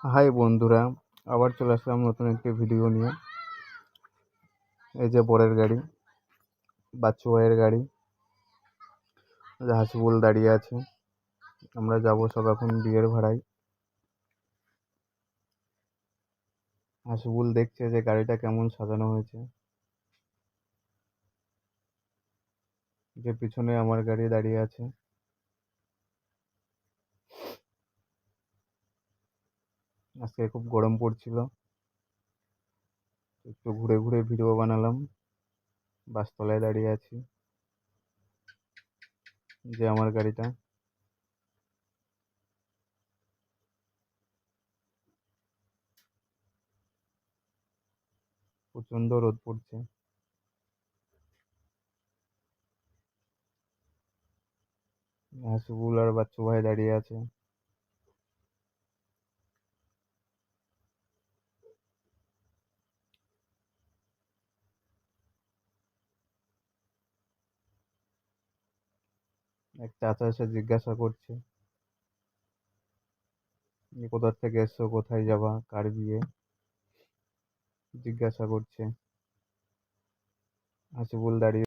High বন্ধুরা, আবার চলে আসলাম নতুন একটি ভিডিও নিয়ে। এই যে বরের গাড়ি, বাচ্চু ভাইয়ের গাড়ি, হাসিবুল দাঁড়িয়ে আছে। আমরা যাব সব এখন বিয়ের ভাড়ায়। হাসিবুল দেখছে যে গাড়িটা কেমন সাজানো হয়েছে। যে পিছনে আমার গাড়ি দাঁড়িয়ে আছে। আজকে খুব গরম পড়ছিল, একটু ঘুরে ঘুরে ভিডিও বানালাম। বাসতলায় দাঁড়িয়ে আছি, যে আমার গাড়িটা। প্রচন্ড রোদ পড়ছে। হাসিবুল আর বাচ্চু ভাই দাঁড়িয়ে আছে। এক চাচা এসে জিজ্ঞাসা করছে, কোথা থেকে এসছো, কোথায় যাবা, কার বিয়ে, জিজ্ঞাসা করছে। হাসিবুল দাঁড়িয়ে